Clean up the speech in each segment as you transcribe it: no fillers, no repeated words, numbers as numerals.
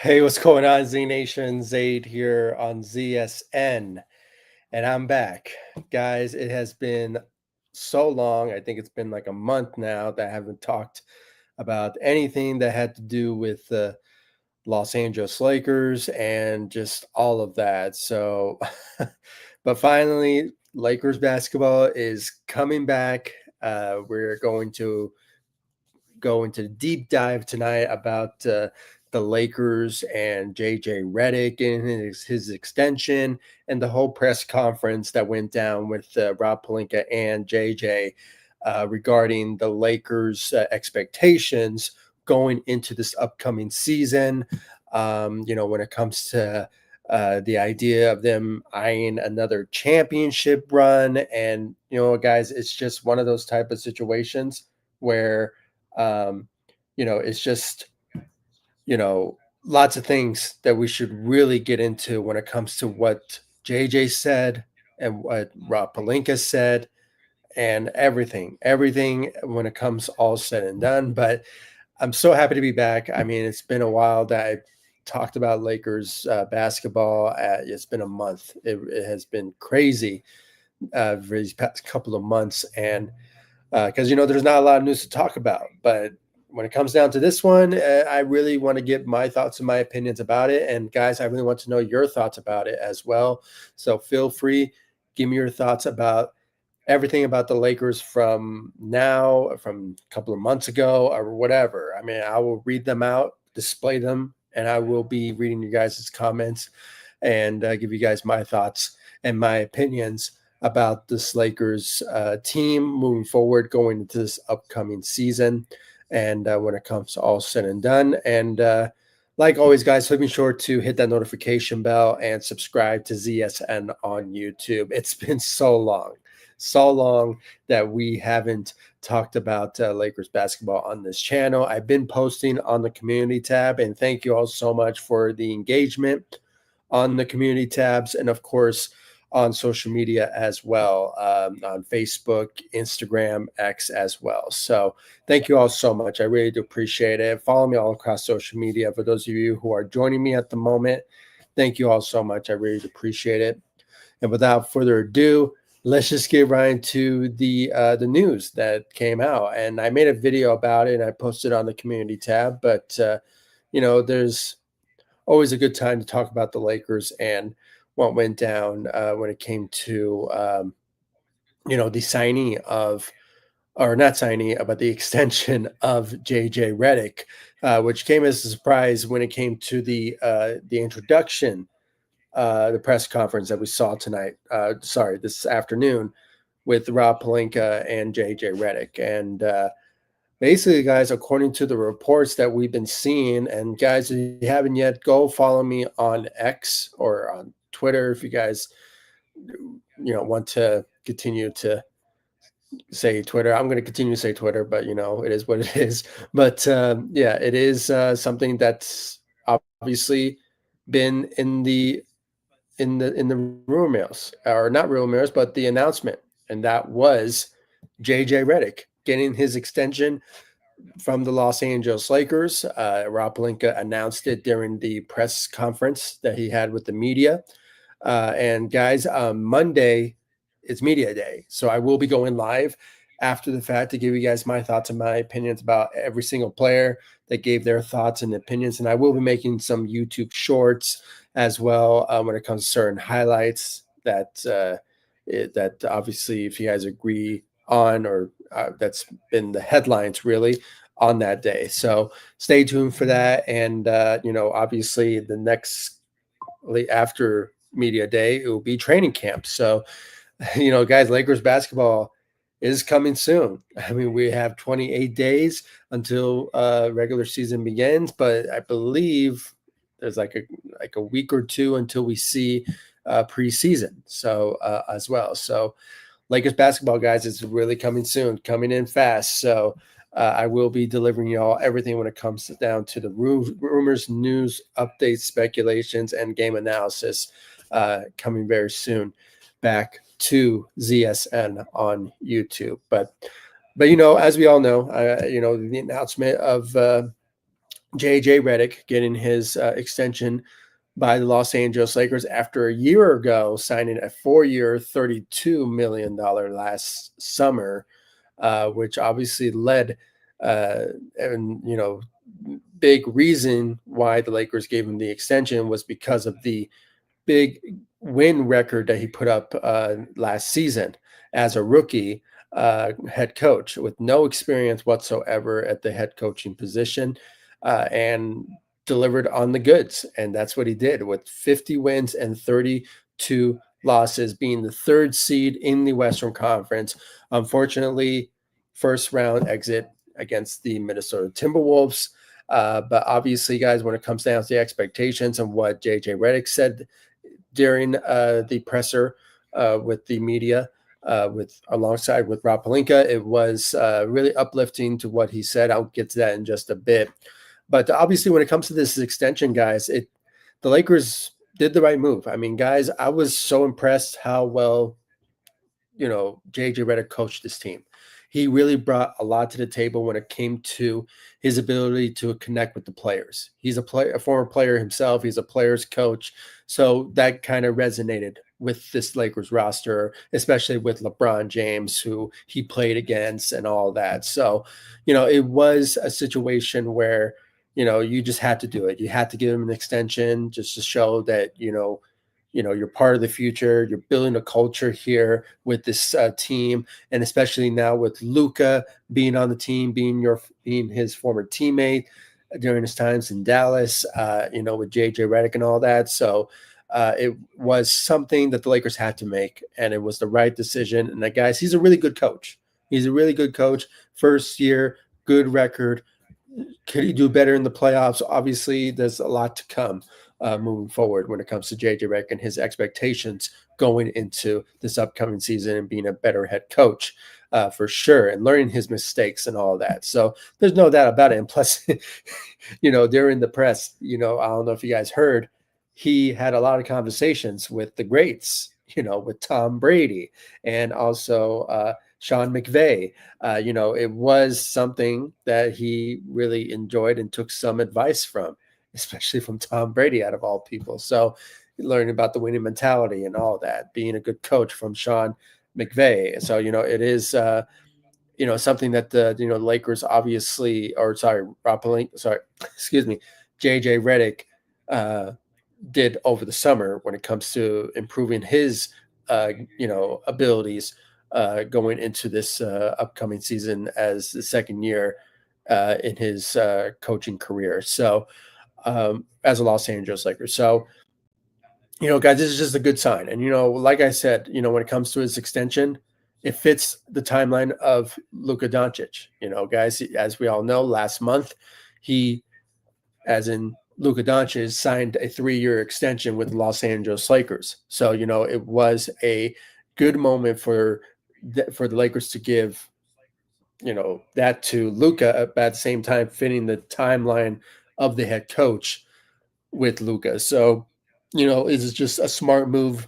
Hey, what's going on, Z Nation? Zaid here on ZSN, and I'm back. Guys, it has been so long. I think it's been like a month now that I haven't talked about anything that had to do with the Los Angeles Lakers and just all of that. So, but finally, Lakers basketball is coming back. We're going to go into the deep dive tonight about the Lakers and JJ Redick and his extension and the whole press conference that went down with Rob Pelinka and JJ regarding the Lakers' expectations going into this upcoming season. When it comes to the idea of them eyeing another championship run, and guys, it's just one of those type of situations where um, it's just, lots of things that we should really get into when it comes to what JJ said and what Rob Pelinka said and everything when it comes all said and done. But I'm so happy to be back. I mean, it's been a while that I talked about Lakers basketball. It's been a month. It has been crazy for these past couple of months. And because there's not a lot of news to talk about. But when it comes down to this one, I really want to give my thoughts and my opinions about it. And guys, I really want to know your thoughts about it as well. So feel free, give me your thoughts about everything about the Lakers from now, from a couple of months ago, or whatever. I mean, I will read them out, display them, and I will be reading you guys' comments and give you guys my thoughts and my opinions about this Lakers team moving forward, going into this upcoming season, and when it comes to all said and done. And like always, guys, so be sure to hit that notification bell and subscribe to ZSN on YouTube. It's been so long that we haven't talked about Lakers basketball on this channel. I've been posting on the community tab, and thank you all so much for the engagement on the community tabs, and of course on social media as well, on Facebook, Instagram, X as well. So thank you all so much. I really do appreciate it. Follow me all across social media. For those of you who are joining me at the moment, thank you all so much. I really do appreciate it. And without further ado, let's just get right into the news that came out. And I made a video about it and I posted it on the community tab. But there's always a good time to talk about the Lakers and what went down when it came to the signing of, or not signing, but the extension of JJ Redick, which came as a surprise when it came to the introduction, the press conference that we saw tonight. This afternoon with Rob Pelinka and JJ Redick. And basically, guys, according to the reports that we've been seeing, and guys, if you haven't yet, go follow me on X or on Twitter if you guys, want to continue to say Twitter. I'm going to continue to say Twitter, but it is what it is. But yeah, it is something that's obviously been in the rumor mills, or not rumor mills, but the announcement, and that was JJ Redick getting his extension from the Los Angeles Lakers. Rob Pelinka announced it during the press conference that he had with the media. And guys, Monday is media day, so I will be going live after the fact to give you guys my thoughts and my opinions about every single player that gave their thoughts and opinions. And I will be making some YouTube shorts as well when it comes to certain highlights that that obviously, if you guys agree on, or that's been the headlines really on that day. So stay tuned for that. And obviously the next after media day, it will be training camp. So guys, Lakers basketball is coming soon. I mean, we have 28 days until regular season begins, but I believe there's like a week or two until we see preseason. So as well. So Lakers basketball, guys, is really coming soon, coming in fast. So I will be delivering you all everything when it comes down to the rumors, news, updates, speculations, and game analysis coming very soon back to ZSN on YouTube. But as we all know, the announcement of JJ Redick getting his extension by the Los Angeles Lakers after a year ago signing a 4-year, $32 million last summer, which obviously led and big reason why the Lakers gave him the extension was because of the big win record that he put up last season as a rookie head coach with no experience whatsoever at the head coaching position, and delivered on the goods. And that's what he did with 50 wins and 32 losses, being the third seed in the Western Conference. Unfortunately, first round exit against the Minnesota Timberwolves. But obviously, guys, when it comes down to the expectations and what JJ Redick said during the presser with the media, with alongside with Rob Pelinka, it was really uplifting to what he said. I'll get to that in just a bit. But obviously, when it comes to this extension, guys, the Lakers did the right move. I mean, guys, I was so impressed how well JJ Redick coached this team. He really brought a lot to the table when it came to his ability to connect with the players. He's a former player himself. He's a player's coach, so that kind of resonated with this Lakers roster, especially with LeBron James, who he played against, and all that. So, it was a situation where you just had to do it. You had to give him an extension just to show that you're part of the future. You're building a culture here with this team, and especially now with Luka being on the team, being his former teammate during his times in Dallas. With JJ Redick and all that. So it was something that the Lakers had to make, and it was the right decision. And guys, he's a really good coach. He's a really good coach. First year, good record. Could he do better in the playoffs? Obviously, there's a lot to come moving forward when it comes to JJ Redick and his expectations going into this upcoming season and being a better head coach for sure, and learning his mistakes and all that. So there's no doubt about it. And plus, during the press, I don't know if you guys heard, he had a lot of conversations with the greats, with Tom Brady and also Sean McVay. It was something that he really enjoyed and took some advice from, especially from Tom Brady, out of all people. So learning about the winning mentality and all that, being a good coach from Sean McVay. So, it is, something that the Lakers obviously, or sorry, Rob Pelinka, sorry, excuse me, JJ Redick did over the summer when it comes to improving his, abilities going into this upcoming season as the second year in his coaching career. So, as a Los Angeles Lakers. So, guys, this is just a good sign. And, like I said, when it comes to his extension, it fits the timeline of Luka Doncic. Guys, as we all know, last month, he, as in Luka Doncic, signed a 3-year extension with the Los Angeles Lakers. So, it was a good moment for the Lakers to give, that to Luka, at the same time fitting the timeline of the head coach with Luka. So, it's just a smart move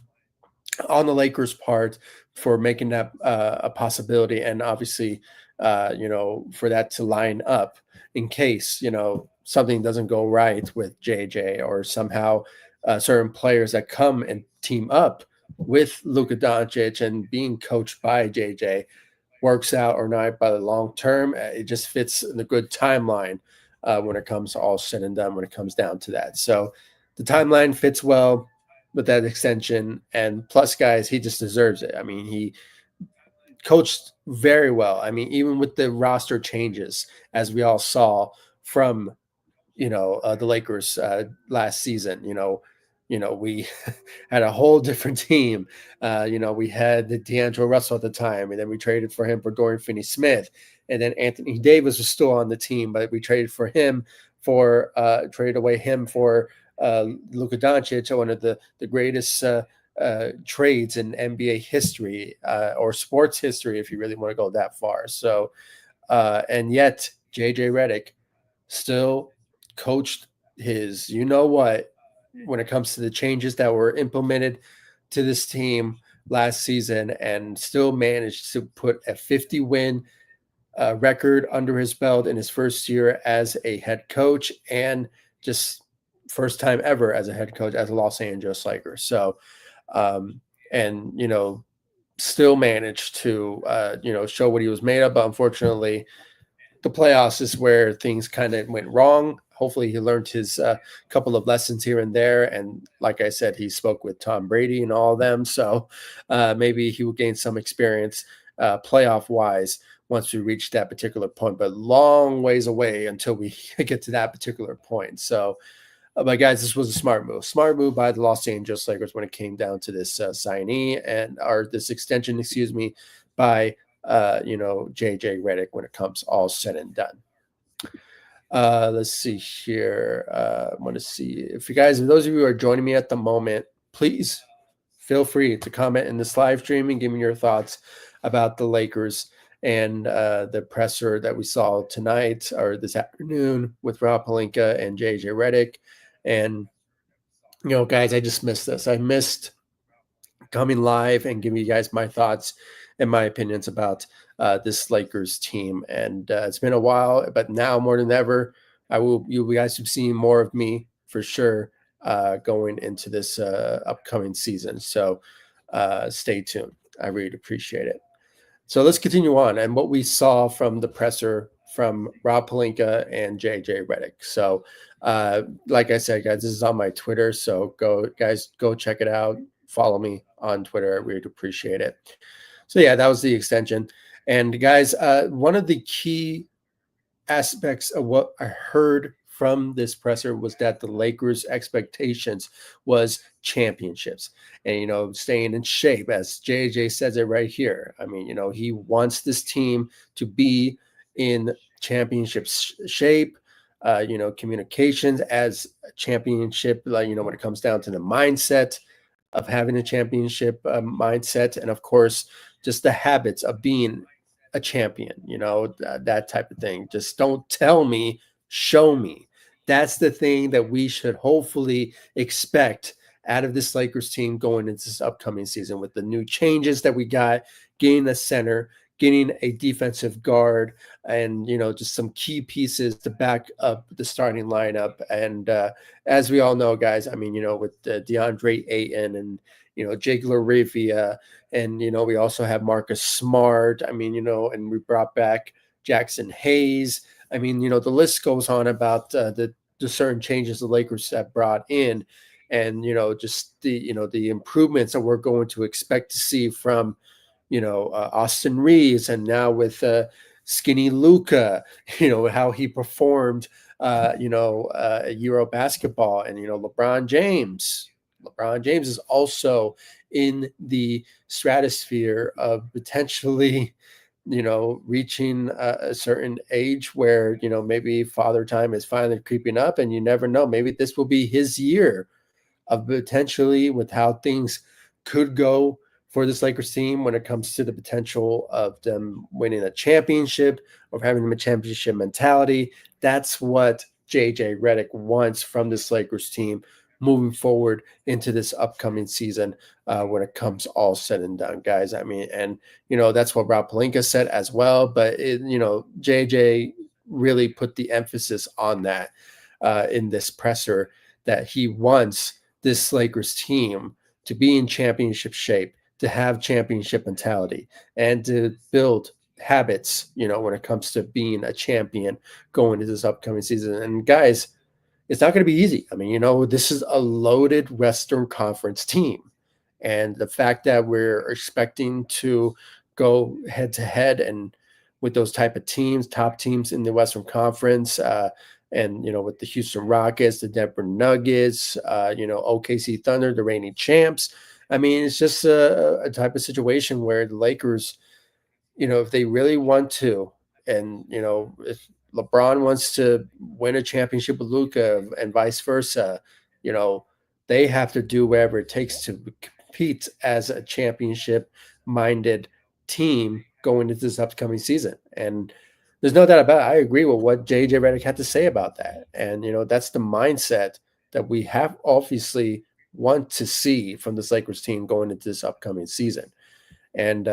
on the Lakers' part for making that a possibility, and obviously, for that to line up in case something doesn't go right with JJ, or somehow certain players that come and team up with Luka Doncic and being coached by JJ works out or not by the long term. It just fits in the good timeline when it comes to all said and done, when it comes down to that. So the timeline fits well with that extension. And plus, guys, he just deserves it. I mean, he coached very well. I mean, even with the roster changes, as we all saw from the Lakers last season. We had a whole different team. We had the D'Angelo Russell at the time, and then we traded for him for Dorian Finney-Smith, and then Anthony Davis was still on the team, but we traded away him for Luka Doncic, one of the greatest trades in NBA history or sports history, if you really want to go that far. So, and yet JJ Redick still coached his when it comes to the changes that were implemented to this team last season, and still managed to put a 50-win record under his belt in his first year as a head coach, and just first time ever as a head coach as a Los Angeles Lakers. So, um, and still managed to show what he was made of. But unfortunately, the playoffs is where things kind of went wrong. Hopefully, he learned his couple of lessons here and there. And like I said, he spoke with Tom Brady and all of them. So maybe he will gain some experience playoff wise once we reach that particular point, but long ways away until we get to that particular point. So, but guys, this was a smart move by the Los Angeles Lakers when it came down to this signee or this extension, excuse me, by JJ Redick when it comes all said and done. Let's see here. I want to see if those of you who are joining me at the moment, please feel free to comment in this live stream and give me your thoughts about the Lakers and the presser that we saw tonight or this afternoon with Rob Pelinka and JJ Redick. And, guys, I just missed this. I missed coming live and giving you guys my thoughts and my opinions about this Lakers team. And it's been a while, but now more than ever, you guys have seen more of me for sure going into this upcoming season. So stay tuned. I really appreciate it. So let's continue on. And what we saw from the presser from Rob Pelinka and JJ Redick. So like I said, guys, this is on my Twitter. So go check it out. Follow me on Twitter. I really appreciate it. So yeah, that was the extension. And guys, one of the key aspects of what I heard from this presser was that the Lakers' expectations was championships and, staying in shape, as JJ says it right here. I mean, he wants this team to be in championship shape, communications as a championship, when it comes down to the mindset of having a championship mindset. And of course, just the habits of being a champion, that type of thing. Just don't tell me, show me. That's the thing that we should hopefully expect out of this Lakers team going into this upcoming season with the new changes that we got, getting a center, getting a defensive guard, and, just some key pieces to back up the starting lineup. And as we all know, guys, I mean, with DeAndre Ayton and, Jake LaRivia, and, we also have Marcus Smart. I mean, and we brought back Jackson Hayes. I mean, the list goes on about the certain changes the Lakers have brought in, and, just the improvements that we're going to expect to see from, Austin Reeves, and now with Skinny Luka, how he performed, Euro basketball, and, LeBron James. LeBron James is also in the stratosphere of potentially, reaching a certain age where, maybe father time is finally creeping up, and you never know. Maybe this will be his year of potentially with how things could go for this Lakers team when it comes to the potential of them winning a championship or having a championship mentality. That's what JJ Redick wants from this Lakers team moving forward into this upcoming season when it comes all said and done, guys. I mean, and, that's what Rob Pelinka said as well. But, JJ really put the emphasis on that in this presser, that he wants this Lakers team to be in championship shape, to have championship mentality, and to build habits, when it comes to being a champion going into this upcoming season. And guys, it's not going to be easy. I mean, this is a loaded Western Conference team. And the fact that we're expecting to go head to head and with those type of teams, top teams in the Western Conference, and, with the Houston Rockets, the Denver Nuggets, OKC Thunder, the reigning champs. I mean, it's just a type of situation where the Lakers, if they really want to, and, if LeBron wants to win a championship with Luka and vice versa, they have to do whatever it takes to compete as a championship-minded team going into this upcoming season. And there's no doubt about it. I agree with what JJ Redick had to say about that. And, that's the mindset that we have obviously want to see from this Lakers team going into this upcoming season. And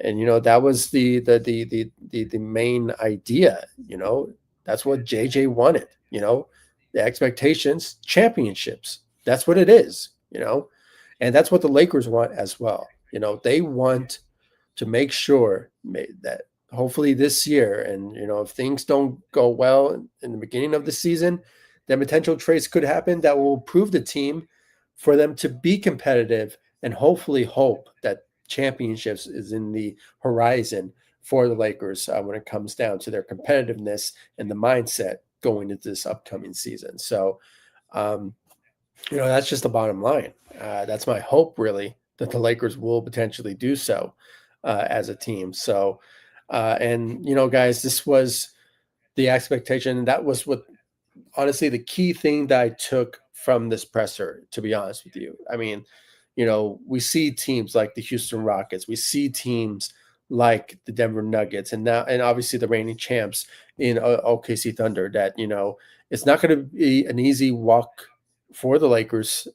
And that was the main idea. That's what JJ wanted. The expectations, championships. That's what it is. And that's what the Lakers want as well. They want to make sure that hopefully this year, and if things don't go well in the beginning of the season, then potential trades could happen that will improve the team for them to be competitive, and hopefully hope that championships is in the horizon for the Lakers when it comes down to their competitiveness and the mindset going into this upcoming season. So, um, that's just the bottom line. That's my hope, really, that the Lakers will potentially do so as a team. So, and guys, this was the expectation, and that was what honestly the key thing that I took from this presser, to be honest with you. I mean, we see teams like the Houston Rockets, we see teams like the Denver Nuggets, and obviously the reigning champs in OKC Thunder, that it's not going to be an easy walk for the Lakers,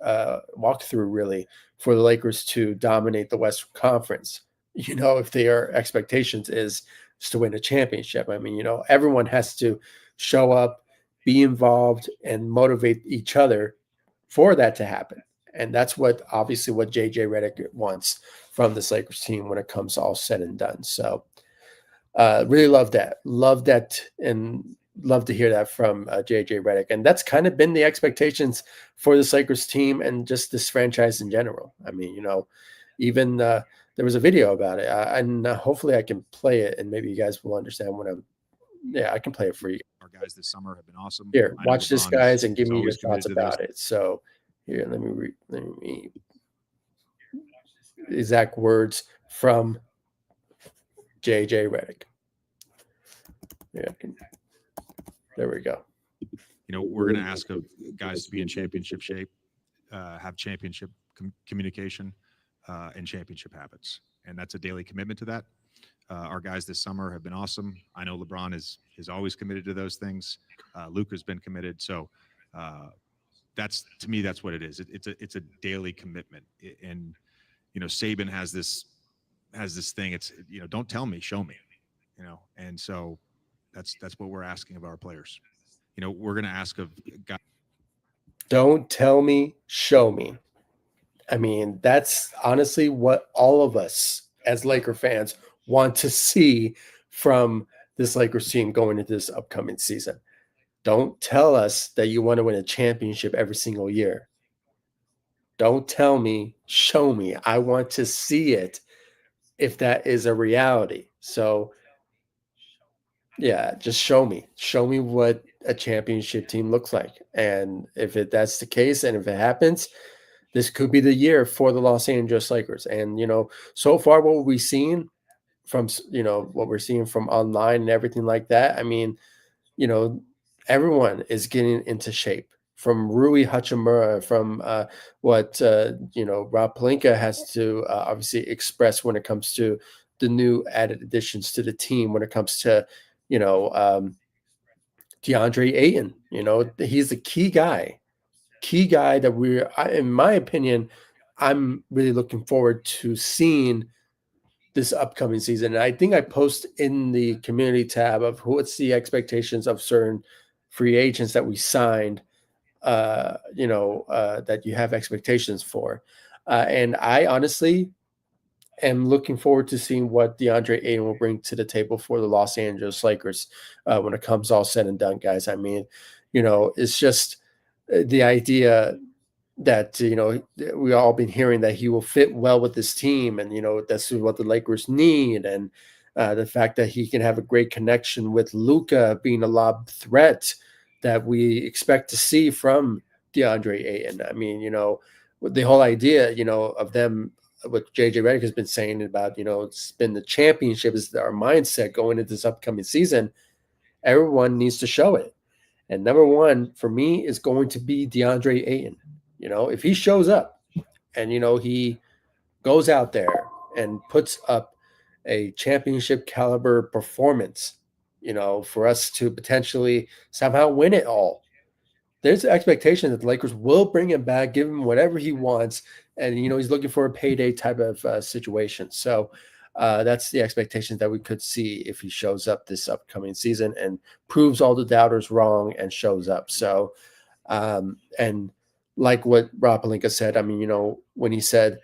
walk through really, for the Lakers to dominate the Western Conference. If their expectations is to win a championship. I mean, everyone has to show up, be involved, and motivate each other for that to happen. And that's obviously what JJ Redick wants from this Lakers team when it comes all said and done. So really love that, and love to hear that from JJ Redick. And that's kind of been the expectations for this Lakers team and just this franchise in general. I mean, even there was a video about it, and hopefully I can play it, and maybe you guys will understand what I'm. Yeah, I can play it for you. Our guys this summer have been awesome. Here, I know watch this, LeBron guys, and give is me your always thoughts committed to those. about it. So, here, let me exact words from JJ Redick. Yeah, there we go. We're going to ask of guys to be in championship shape, have championship communication, and championship habits. And that's a daily commitment to that. Our guys this summer have been awesome. I know LeBron is always committed to those things. Luka's been committed. So that's, to me, that's what it is. It's a daily commitment. And Saban has this thing. It's don't tell me, show me. And so that's what we're asking of our players. We're going to ask of guys. Don't tell me, show me. I mean, that's honestly what all of us as Laker fans want to see from this Lakers team going into this upcoming season. Don't tell us that you want to win a championship every single year. Don't tell me, show me. I want to see it if that is a reality. So, yeah, just show me. Show me what a championship team looks like. And if that's the case, and if it happens, this could be the year for the Los Angeles Lakers. And, so far what we've seen from, what we're seeing from online and everything like that, I mean, everyone is getting into shape, from Rui Hachimura, from what, Rob Pelinka has to obviously express when it comes to the new added additions to the team, when it comes to, DeAndre Ayton. He's the key guy that in my opinion, I'm really looking forward to seeing this upcoming season. And I think I post in the community tab of what's the expectations of certain free agents that we signed, that you have expectations for. And I honestly am looking forward to seeing what DeAndre Ayton will bring to the table for the Los Angeles Lakers when it comes all said and done, guys. I mean, it's just the idea that we all been hearing that he will fit well with this team, and that's what the Lakers need, and the fact that he can have a great connection with Luka, being a lob threat that we expect to see from DeAndre Ayton. I mean, the whole idea, of them, what JJ Redick has been saying about, it's been the championship is our mindset going into this upcoming season. Everyone needs to show it. And number one for me is going to be DeAndre Ayton. If he shows up and, he goes out there and puts up a championship caliber performance, for us to potentially somehow win it all, there's an expectation that the Lakers will bring him back, give him whatever he wants. And, he's looking for a payday type of situation. So That's the expectations that we could see if he shows up this upcoming season and proves all the doubters wrong and shows up. So, and like what Rob Pelinka said, I mean, when he said,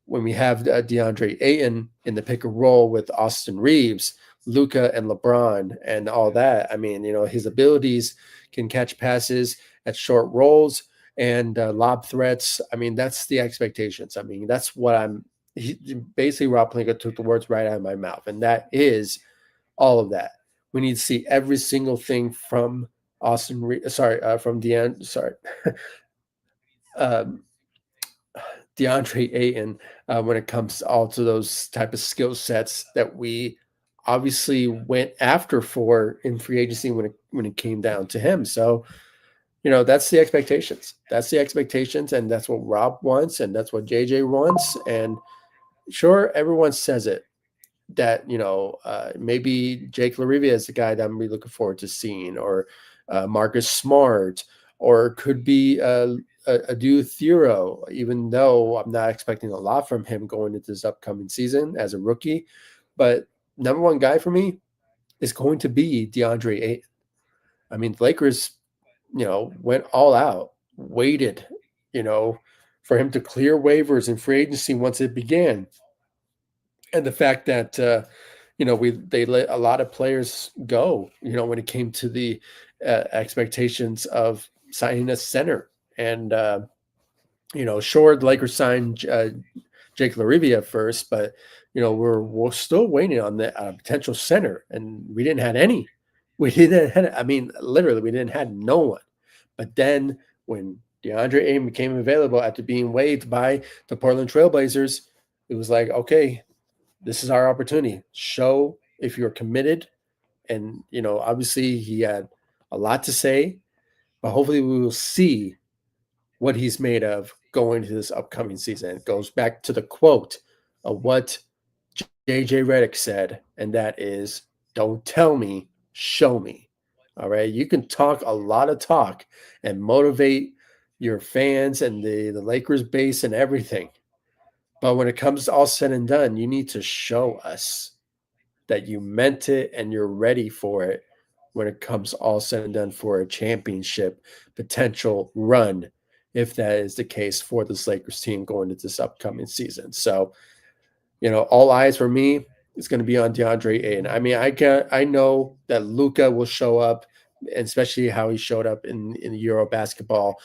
when we have DeAndre Ayton in the pick and roll with Austin Reeves, Luca, and LeBron, and all that, I mean, his abilities can catch passes at short rolls and lob threats. I mean, that's the expectations. I mean, that's what basically Rob Pelinka took the words right out of my mouth, and that is all of that. We need to see every single thing from from um, DeAndre Ayton when it comes to all to those type of skill sets that we obviously went after for in free agency when it came down to him. So that's the expectations. That's the expectations, and that's what Rob wants, and that's what JJ wants. And sure, everyone says it that maybe Jake LaRivia is the guy that I'm really looking forward to seeing, or Marcus Smart, or could be a Adu Thero, even though I'm not expecting a lot from him going into this upcoming season as a rookie. But number one guy for me is going to be DeAndre Ayton. I mean, the Lakers, went all out, waited, for him to clear waivers in free agency once it began. And the fact that they let a lot of players go, when it came to the expectations of signing a center. And sure, the Lakers signed Jake LaRivia first, but we're still waiting on the potential center, and we didn't have any. We didn't have, I mean, literally, we didn't have no one. But then when DeAndre Ayton became available after being waived by the Portland Trailblazers, it was like, okay, this is our opportunity. Show if you're committed. And, obviously he had a lot to say, but hopefully we will see what he's made of going to this upcoming season. It goes back to the quote of what JJ Redick said, and that is, don't tell me, show me. All right. You can talk a lot of talk and motivate your fans and the Lakers base and everything. But when it comes to all said and done, you need to show us that you meant it and you're ready for it when it comes all said and done for a championship potential run, if that is the case for this Lakers team going into this upcoming season. So, all eyes for me is going to be on DeAndre Ayton. I mean, I know that Luca will show up, and especially how he showed up in the Euro basketball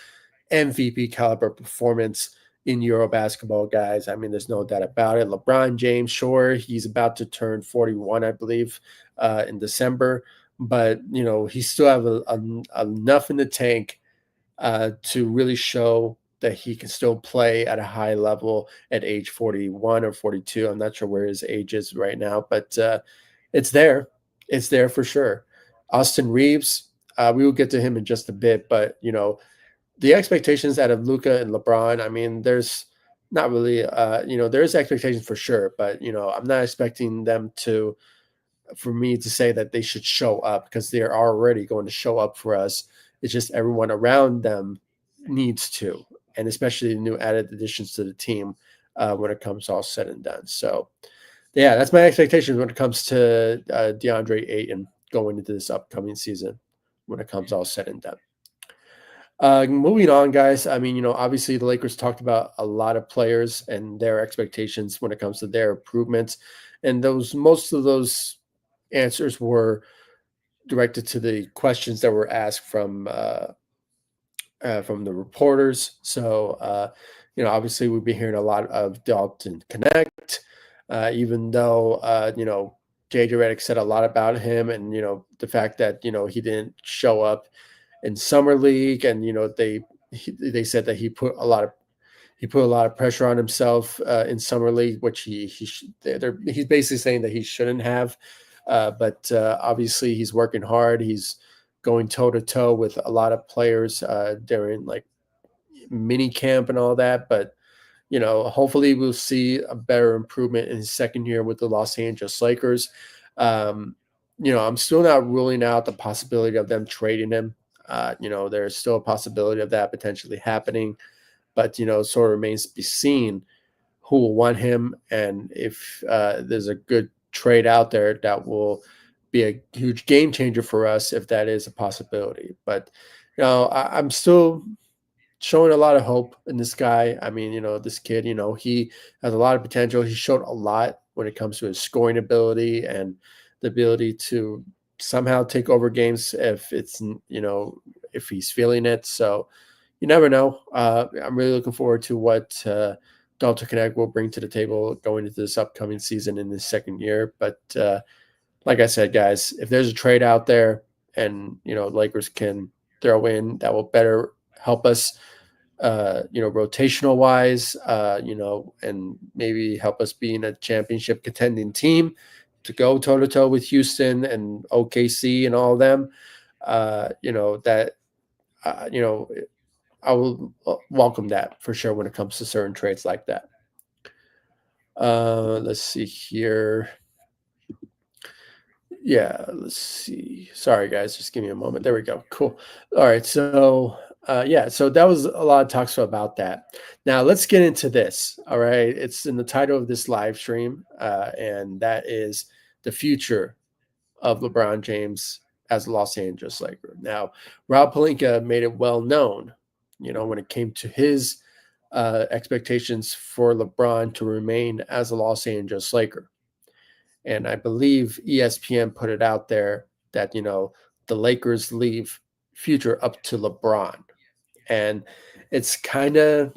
MVP caliber performance in Euro basketball, guys. I mean, there's no doubt about it. LeBron James, sure, he's about to turn 41, I believe, in December, but he still have enough in the tank to really show that he can still play at a high level at age 41 or 42. I'm not sure where his age is right now, but it's there. It's there for sure. Austin Reeves, we will get to him in just a bit, but the expectations out of Luca and LeBron, I mean, there's not really, there's expectations for sure, but I'm not expecting them for me to say that they should show up, because they're already going to show up for us. It's just everyone around them needs to, and especially the new added additions to the team when it comes all said and done. So, yeah, that's my expectations when it comes to DeAndre Ayton going into this upcoming season when it comes all said and done. Moving on, guys. I mean, obviously the Lakers talked about a lot of players and their expectations when it comes to their improvements, and most of those answers were directed to the questions that were asked from the reporters. So, obviously we've been hearing a lot of Dalton Connect, even though JJ Redick said a lot about him, and the fact that he didn't show up in summer league, and they said that he put a lot of pressure on himself in summer league, which he's basically saying that he shouldn't have. But obviously he's working hard. He's going toe to toe with a lot of players during like mini camp and all that. But hopefully we'll see a better improvement in his second year with the Los Angeles Lakers. I'm still not ruling out the possibility of them trading him. There's still a possibility of that potentially happening, but sort of remains to be seen who will want him, and if there's a good trade out there that will be a huge game changer for us if that is a possibility. But I'm still showing a lot of hope in this guy. I mean, this kid, he has a lot of potential. He showed a lot when it comes to his scoring ability and the ability to somehow take over games if it's, if he's feeling it. So you never know. I'm really looking forward to what Dalton Connect will bring to the table going into this upcoming season in his second year. But like I said, guys, if there's a trade out there and, Lakers can throw in that will better help us rotational wise, and maybe help us be in a championship contending team to go toe to toe with Houston and OKC and all of them. That, you know, I will welcome that for sure when it comes to certain trades like that. Let's see here. Yeah, let's see. Sorry, guys, just give me a moment. There we go. Cool. All right, so yeah, so that was a lot of talks about that. Now let's get into this. All right, it's in the title of this live stream, and that is the future of LeBron James as a Los Angeles Laker. Now, Rob Pelinka made it well known, when it came to his expectations for LeBron to remain as a Los Angeles Laker. And I believe ESPN put it out there that, the Lakers leave future up to LeBron. And it's kind of,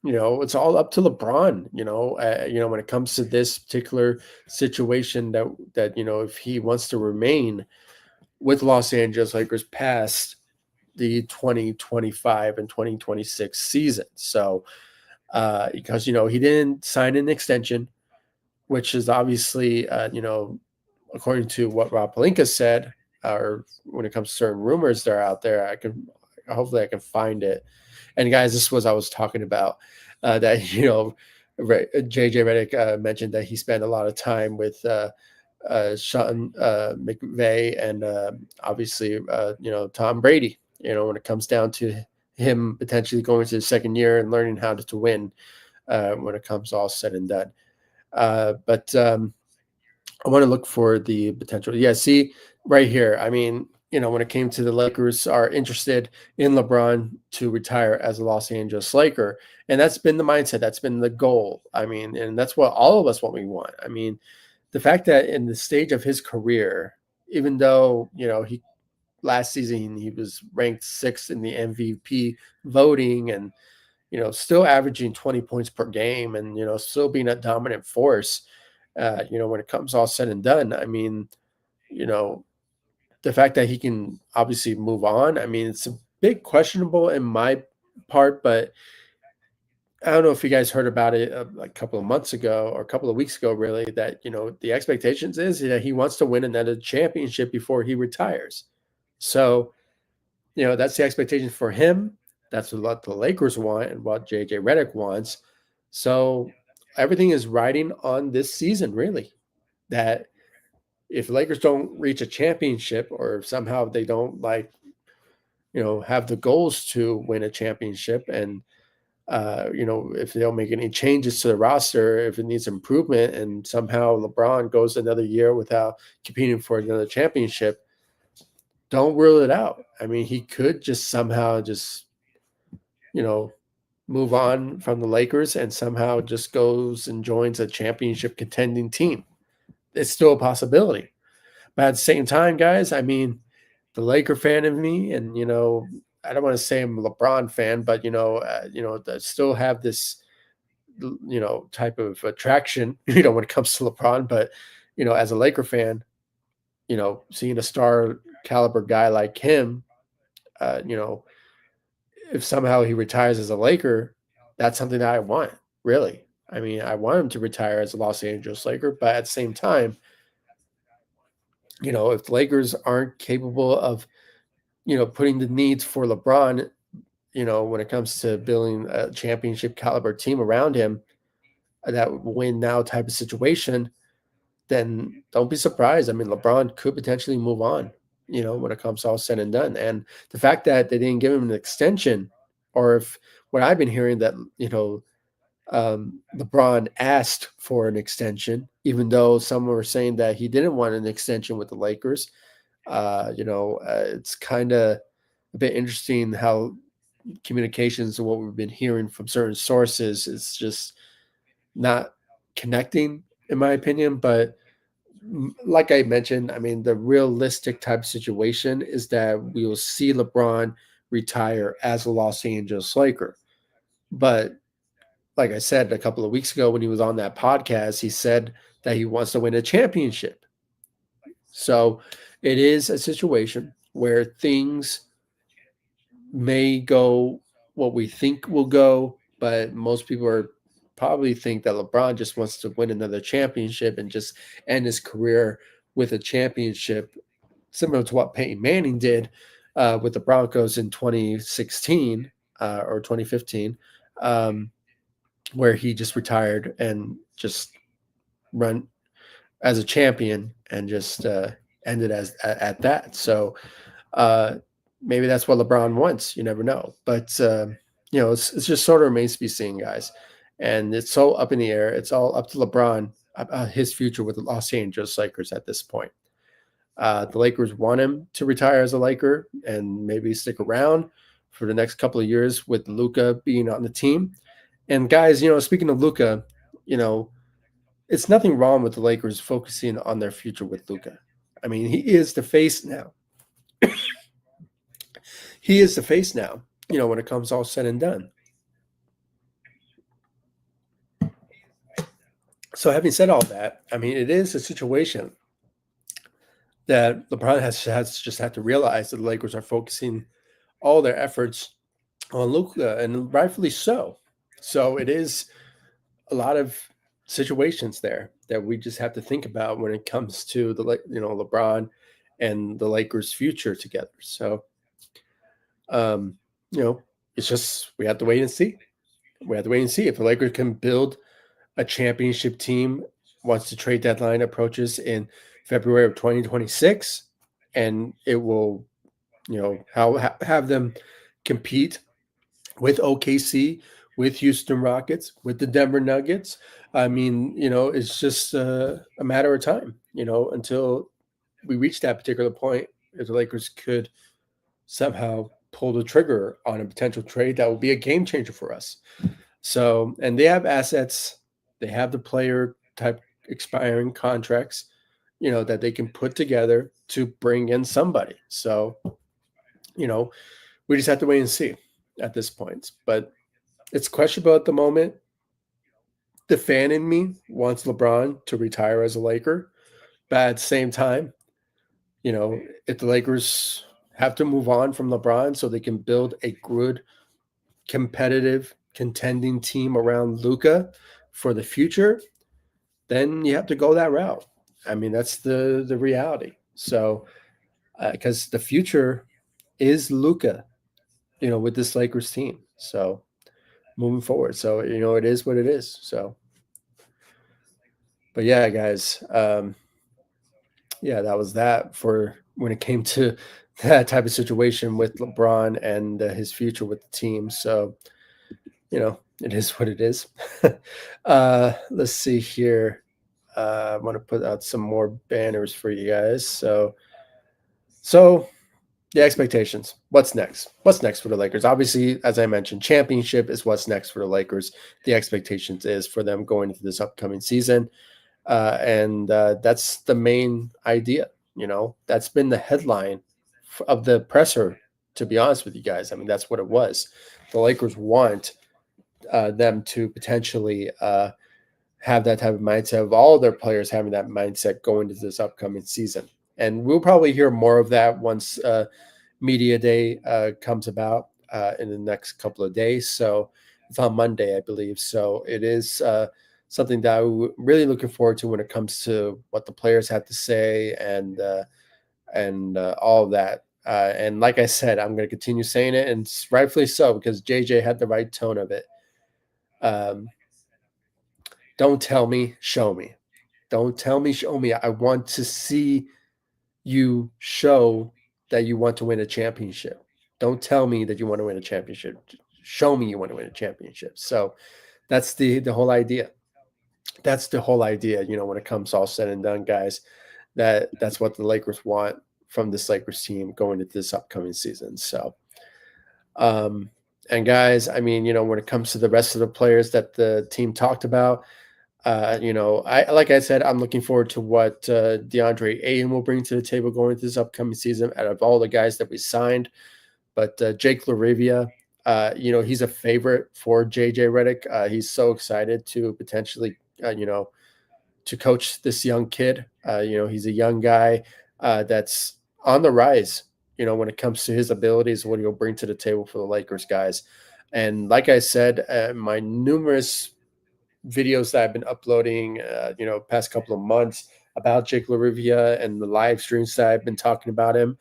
it's all up to LeBron, when it comes to this particular situation that, if he wants to remain with Los Angeles Lakers past the 2025 and 2026 season. So, because, he didn't sign an extension, which is obviously, according to what Rob Pelinka said, or when it comes to certain rumors that are out there, hopefully I can find it. And guys, this was I was talking about that, JJ Redick mentioned that he spent a lot of time with Sean McVay and obviously, Tom Brady, when it comes down to him potentially going to his second year and learning how to win when it comes all said and done. But I want to look for the potential. Yeah, see right here. I mean, when it came to the Lakers are interested in LeBron to retire as a Los Angeles Laker, and that's been the mindset. That's been the goal. I mean, and that's what all of us what we want. I mean, the fact that in the stage of his career, even though he last season he was ranked sixth in the MVP voting and still averaging 20 points per game and, still being a dominant force, when it comes all said and done. I mean, the fact that he can obviously move on, I mean, it's a bit questionable in my part, but I don't know if you guys heard about it a couple of months ago or a couple of weeks ago, really, that, the expectations is that he wants to win another championship before he retires. So, that's the expectation for him. That's what the Lakers want and what JJ Redick wants. So everything is riding on this season, really. That if Lakers don't reach a championship or somehow they don't have the goals to win a championship and if they don't make any changes to the roster, if it needs improvement and somehow LeBron goes another year without competing for another championship, don't rule it out. I mean, he could just somehow just, move on from the Lakers and somehow just goes and joins a championship contending team. It's still a possibility. But at the same time, guys, I mean, the Laker fan of me, and I don't want to say I'm a LeBron fan, but I still have this, type of attraction, when it comes to LeBron. But as a Laker fan, seeing a star caliber guy like him, if somehow he retires as a Laker, that's something that I want, really. I mean, I want him to retire as a Los Angeles Laker, but at the same time, if the Lakers aren't capable of, putting the needs for LeBron, when it comes to building a championship caliber team around him, that win now type of situation, then don't be surprised. I mean, LeBron could potentially move on, when it comes all said and done. And the fact that they didn't give him an extension, or if what I've been hearing that, LeBron asked for an extension, even though some were saying that he didn't want an extension with the Lakers. It's kind of a bit interesting how communications and what we've been hearing from certain sources is just not connecting, in my opinion. But like I mentioned, I mean, the realistic type situation is that we will see LeBron retire as a Los Angeles Laker. But like I said a couple of weeks ago when he was on that podcast, he said that he wants to win a championship. So it is a situation where things may go what we think will go, but most people are probably think that LeBron just wants to win another championship and just end his career with a championship, similar to what Peyton Manning did with the Broncos in 2016 or 2015, um, where he just retired and just run as a champion and just ended as at that. So uh, maybe that's what LeBron wants. You never know. But, it's just sort of remains to be seen, guys. And it's so up in the air. It's all up to LeBron, his future with the Los Angeles Lakers at this point. The Lakers want him to retire as a Laker and maybe stick around for the next couple of years with Luka being on the team. And guys, speaking of Luka, you know, it's nothing wrong with the Lakers focusing on their future with Luka. I mean, he is the face now. He is the face now, when it comes all said and done. So, having said all that, I mean, it is a situation that LeBron has just had to realize that the Lakers are focusing all their efforts on Luka, and rightfully so. So, it is a lot of situations there that we just have to think about when it comes to LeBron and the Lakers' future together. So, um, you know, it's just we have to wait and see. We have to wait and see if the Lakers can build a championship team once the trade deadline approaches in February of 2026, and it will, have them compete with OKC, with Houston Rockets, with the Denver Nuggets. I mean, it's just a matter of time, until we reach that particular point. If the Lakers could somehow pull the trigger on a potential trade, that would be a game changer for us. So, and they have assets, they have the player type expiring contracts, that they can put together to bring in somebody. So, you know, we just have to wait and see at this point. But it's questionable at the moment. The fan in me wants LeBron to retire as a Laker, but at the same time, if the Lakers have to move on from LeBron so they can build a good, competitive, contending team around Luka for the future, then you have to go that route. I mean, that's the reality. So, because the future is Luka, with this Lakers team. So moving forward, so it is what it is. So, but yeah, guys, yeah, that was that for when it came to that type of situation with LeBron and his future with the team. So, it is what it is. Let's see here. I want to put out some more banners for you guys. So the expectations. What's next? What's next for the Lakers? Obviously, as I mentioned, championship is what's next for the Lakers. The expectations is for them going into this upcoming season, and that's the main idea. That's been the headline of the presser. To be honest with you guys, I mean that's what it was. The Lakers want them to potentially have that type of mindset of all of their players having that mindset going into this upcoming season. And we'll probably hear more of that once media day comes about in the next couple of days. So it's on Monday, I believe. So it is something that I'm really looking forward to when it comes to what the players have to say and all of that. And like I said, I'm going to continue saying it, and rightfully so, because JJ had the right tone of it. Um, don't tell me, show me. Don't tell me, show me. I want to see you show that you want to win a championship. Don't tell me that you want to win a championship. Show me you want to win a championship. So That's the whole idea. That's the whole idea. When it comes all said and done, guys, that's what the Lakers want from this Lakers team going into this upcoming season. So, um, and guys, I mean, when it comes to the rest of the players that the team talked about, I like I said, I'm looking forward to what DeAndre Ayton will bring to the table going into this upcoming season. Out of all the guys that we signed, but Jake LaRivia, he's a favorite for JJ Redick. He's so excited to potentially, to coach this young kid. He's a young guy that's on the rise. When it comes to his abilities, what he'll bring to the table for the Lakers guys. And like I said, my numerous videos that I've been uploading, past couple of months about Jake LaRivia and the live streams that I've been talking about him,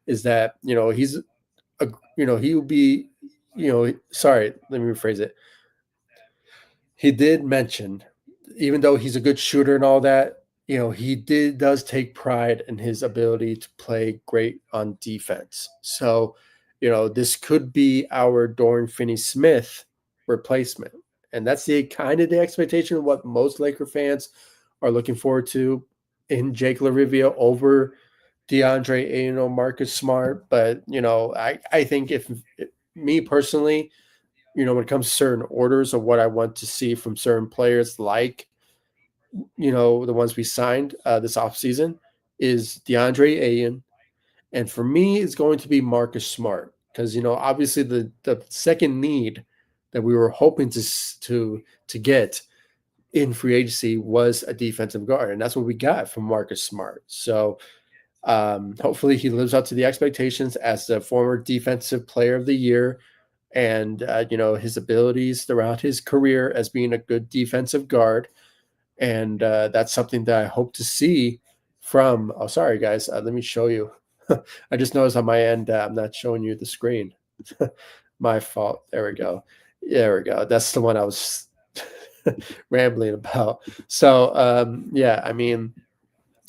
is that he's he will be, sorry, let me rephrase it. He did mention, even though he's a good shooter and all that, he does take pride in his ability to play great on defense. So, this could be our Dorian Finney-Smith replacement, and that's the kind of the expectation of what most Laker fans are looking forward to in Jake LaRivia over DeAndre Ayton or Marcus Smart. But I think if me personally, when it comes to certain orders of what I want to see from certain players, like, the ones we signed this offseason, is DeAndre Ayton. And for me, it's going to be Marcus Smart. Because, obviously the second need that we were hoping to get in free agency was a defensive guard. And that's what we got from Marcus Smart. So hopefully he lives up to the expectations as the former defensive player of the year, and his abilities throughout his career as being a good defensive guard. And that's something that I hope to see from. Oh, sorry guys, let me show you. I just noticed on my end I'm not showing you the screen. My fault. There we go. There we go. That's the one I was rambling about. So yeah, I mean,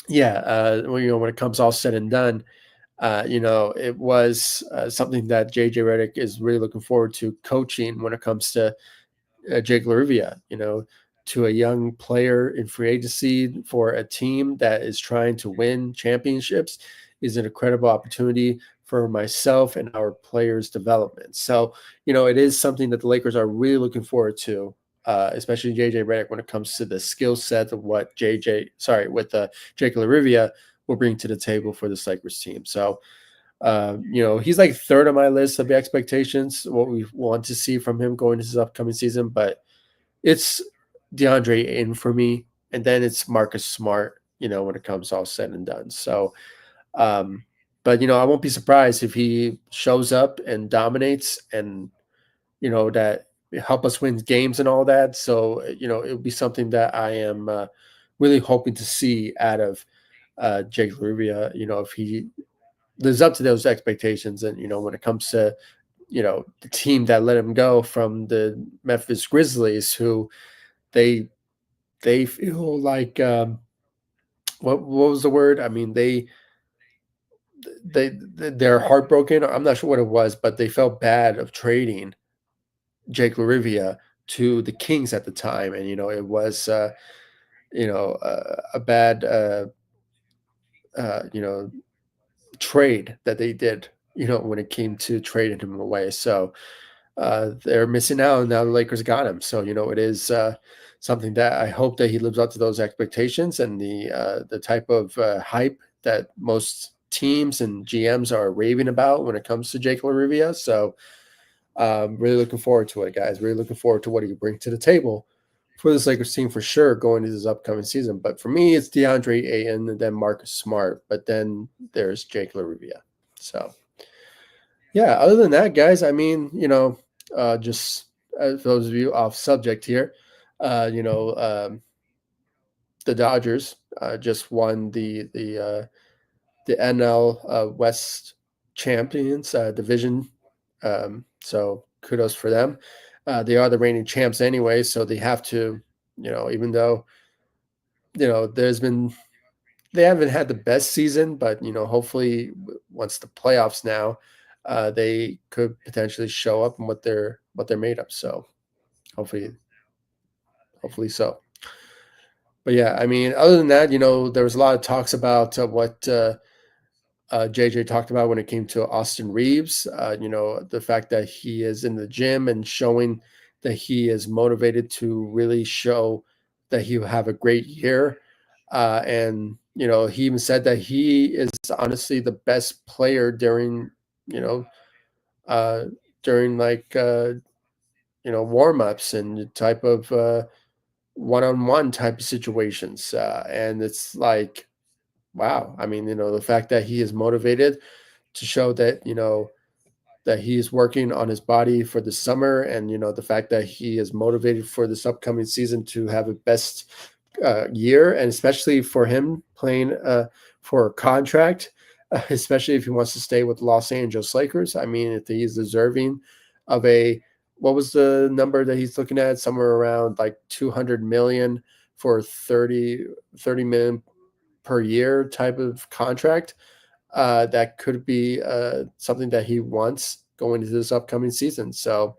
yeah, when it comes all said and done, it was something that JJ Redick is really looking forward to coaching when it comes to Jake LaRivia, to a young player in free agency for a team that is trying to win championships is an incredible opportunity for myself and our players' development. So, it is something that the Lakers are really looking forward to, especially JJ Redick when it comes to the skill set of what Jake LaRivia will bring to the table for this Lakers team. So, he's like third on my list of the expectations, what we want to see from him going into this upcoming season. But it's DeAndre Ayton for me, and then it's Marcus Smart, when it comes all said and done. So, but I won't be surprised if he shows up and dominates, and that help us win games and all that. So, it would be something that I am really hoping to see out of Jake Rubio. If he lives up to those expectations. And, when it comes to, the team that let him go from the Memphis Grizzlies, who they feel like, what was the word? I mean, they're heartbroken. I'm not sure what it was, but they felt bad of trading Jake LaRivia to the Kings at the time. And, it was, a bad, trade that they did, when it came to trading him away. So they're missing out, and now the Lakers got him. So it is something that I hope that he lives up to those expectations and the type of hype that most teams and GMs are raving about when it comes to Jake LaRivia. So really looking forward to it, guys. Really looking forward to what he can bring to the table for this Lakers team for sure going into this upcoming season. But for me, it's DeAndre Ayton and then Marcus Smart. But then there's Jake LaRivia. So yeah, other than that, guys, I mean, just for those of you off subject here, uh, you know, um, the Dodgers just won the NL West champions division. So kudos for them. They are the reigning champs anyway, so they have to, even though there's been they haven't had the best season, but hopefully once the playoffs now, they could potentially show up and what they're made of. So hopefully, Hopefully so. But yeah, I mean, other than that, there was a lot of talks about what JJ talked about when it came to Austin Reeves. The fact that he is in the gym and showing that he is motivated to really show that he will have a great year. And he even said that he is honestly the best player you know, uh, during like warm ups and type of one-on-one type of situations. And it's like, wow. I mean, the fact that he is motivated to show that that he is working on his body for the summer, and the fact that he is motivated for this upcoming season to have a best year, and especially for him playing for a contract, especially if he wants to stay with Los Angeles Lakers. I mean, if he's deserving of a, what was the number that he's looking at, somewhere around like 200 million for 30 million per year type of contract. That could be something that he wants going into this upcoming season. So,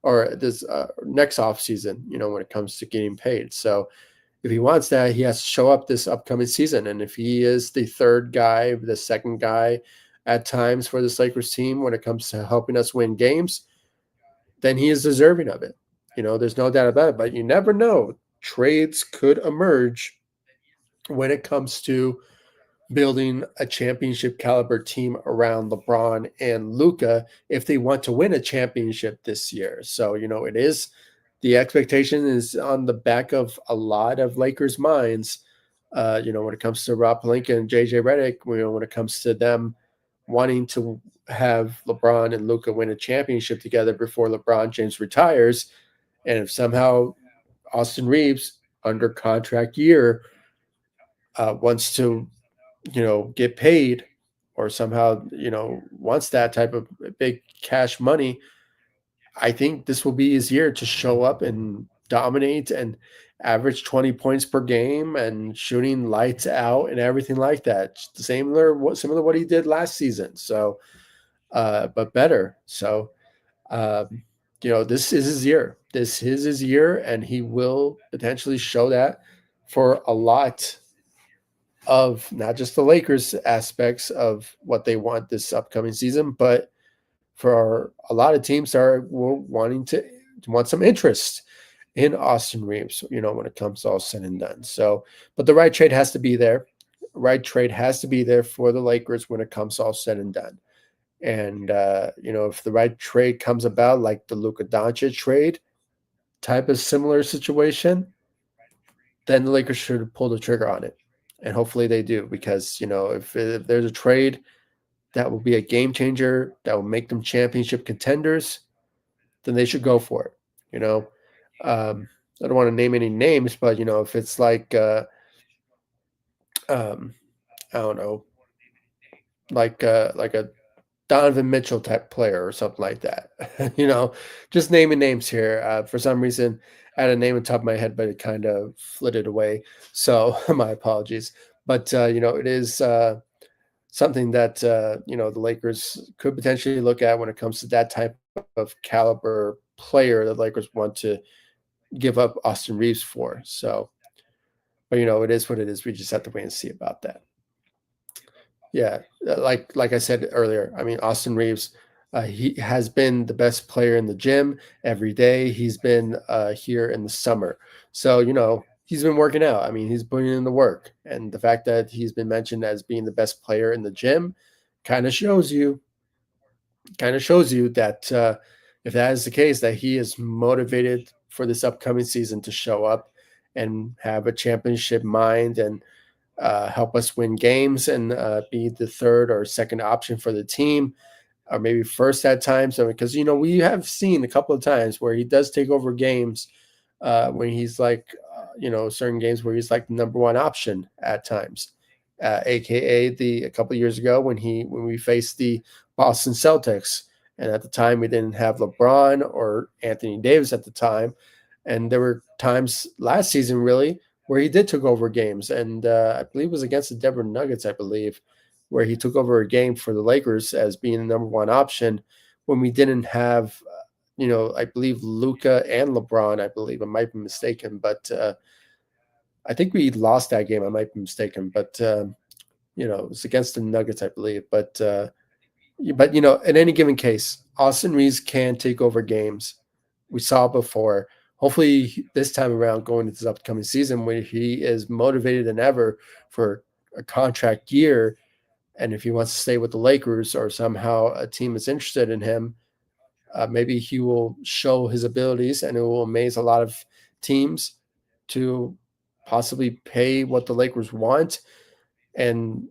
or this next off season, when it comes to getting paid. So, if he wants that, he has to show up this upcoming season. And if he is the third guy, the second guy at times for this Lakers team when it comes to helping us win games, then he is deserving of it. There's no doubt about it. But you never know. Trades could emerge when it comes to building a championship caliber team around LeBron and Luca if they want to win a championship this year. So, it is, the expectation is on the back of a lot of Lakers minds. When it comes to Rob Pelinka and JJ Redick, when it comes to them wanting to have LeBron and Luca win a championship together before LeBron James retires. And if somehow Austin Reeves, under contract year, wants to get paid, or somehow, wants that type of big cash money, I think this will be his year to show up and dominate and average 20 points per game and shooting lights out and everything like that. Similar to what he did last season. So, but better. So, this is his year. This is his year, and he will potentially show that for a lot of not just the Lakers aspects of what they want this upcoming season, but for a lot of teams that are wanting to want some interest in Austin Reeves, when it comes to all said and done. So, but the right trade has to be there. Right trade has to be there for the Lakers when it comes to all said and done. And if the right trade comes about, like the Luka Doncic trade type of similar situation, then the Lakers should pull the trigger on it. And hopefully they do, because, if there's a trade that will be a game changer, that will make them championship contenders, then they should go for it. I don't want to name any names, but, if it's like, I don't know, like a Donovan Mitchell type player or something like that. Just naming names here. For some reason, I had a name on top of my head, but it kind of flitted away. So my apologies. But it is something that the Lakers could potentially look at when it comes to that type of caliber player that Lakers want to give up Austin Reeves for. So, but it is what it is. We just have to wait and see about that. Yeah, like I said earlier, I mean, Austin Reeves, he has been the best player in the gym every day. He's been here in the summer, so he's been working out. I mean, he's putting in the work, and the fact that he's been mentioned as being the best player in the gym kind of shows you, that if that is the case, that he is motivated for this upcoming season to show up and have a championship mind and help us win games and be the third or second option for the team, or maybe first at times. Because we have seen a couple of times where he does take over games when he's like, certain games where he's like the number one option at times, aka a couple of years ago when we faced the Boston Celtics, and at the time we didn't have LeBron or Anthony Davis at the time, and there were times last season really where he did took over games, and I believe it was against the Denver Nuggets, I believe, where he took over a game for the Lakers as being the number one option when we didn't have I believe Luka and LeBron, I might be mistaken, but I think we lost that game. I might be mistaken, but it was against the Nuggets, I believe. But in any given case, Austin Reeves can take over games. We saw it before. Hopefully, this time around, going into this upcoming season, where he is motivated than ever for a contract year, and if he wants to stay with the Lakers or somehow a team is interested in him, maybe he will show his abilities and it will amaze a lot of teams to possibly pay what the Lakers want and,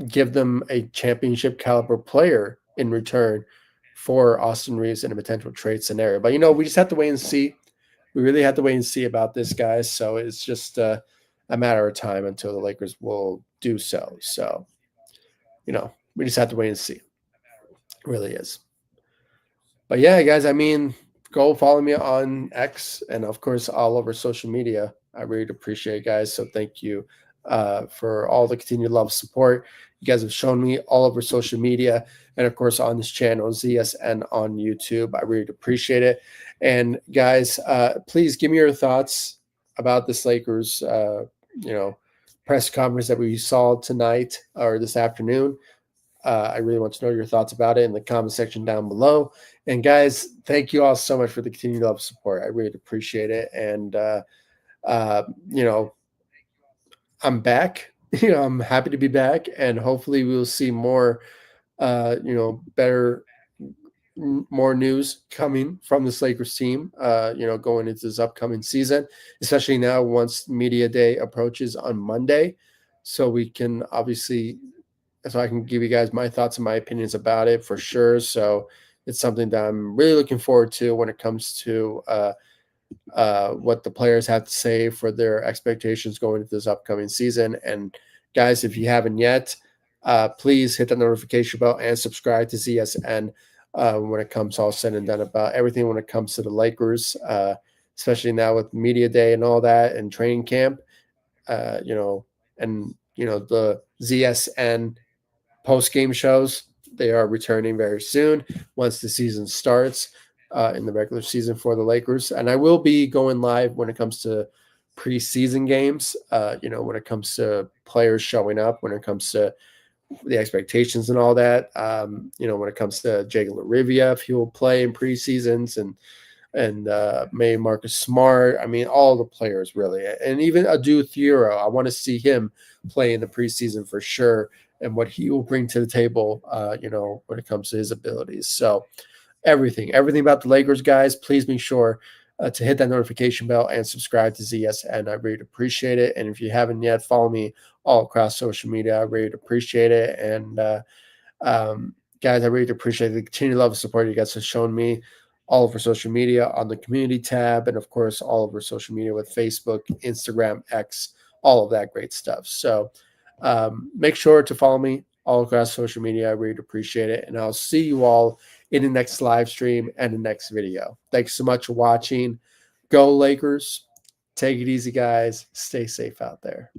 give them a championship caliber player in return for Austin Reeves in a potential trade scenario. But, we just have to wait and see. We really have to wait and see about this, guys. So it's just a matter of time until the Lakers will do so. So, we just have to wait and see. It really is. But yeah, guys, I mean, go follow me on X and of course all over social media. I really appreciate it, guys. So thank you for all the continued love support you guys have shown me all over social media and of course on this channel ZSN on YouTube. I really appreciate it. And guys, please give me your thoughts about this Lakers press conference that we saw tonight or this afternoon. I really want to know your thoughts about it in the comment section down below. And guys, thank you all so much for the continued love support. I really appreciate it. And I'm back. I'm happy to be back, and hopefully we'll see more, better, more news coming from this Lakers team. Going into this upcoming season, especially now once media day approaches on Monday, so we can obviously. So I can give you guys my thoughts and my opinions about it for sure. So it's something that I'm really looking forward to when it comes to what the players have to say for their expectations going into this upcoming season. And guys, if you haven't yet, please hit the notification bell and subscribe to ZSN when it comes all said and done about everything when it comes to the Lakers, especially now with media day and all that and training camp, the ZSN post-game shows. They are returning very soon once the season starts in the regular season for the Lakers. And I will be going live when it comes to preseason games, when it comes to players showing up, when it comes to the expectations and all that, when it comes to Jake LaRivia, if he will play in preseasons and maybe Marcus Smart. I mean, all the players really. And even Adu Thiero, I want to see him play in the preseason for sure and what he will bring to the table, when it comes to his abilities. So everything about the Lakers, guys, please make sure to hit that notification bell and subscribe to ZSN. I really appreciate it. And if you haven't yet, follow me all across social media. I really appreciate it. And guys, I really appreciate the continued love and support you guys have shown me all over social media on the community tab, and of course, all over social media with Facebook, Instagram, X, all of that great stuff. So make sure to follow me all across social media. I really appreciate it. And I'll see you all in the next live stream and the next video. Thanks so much for watching. Go Lakers. Take it easy, guys. Stay safe out there.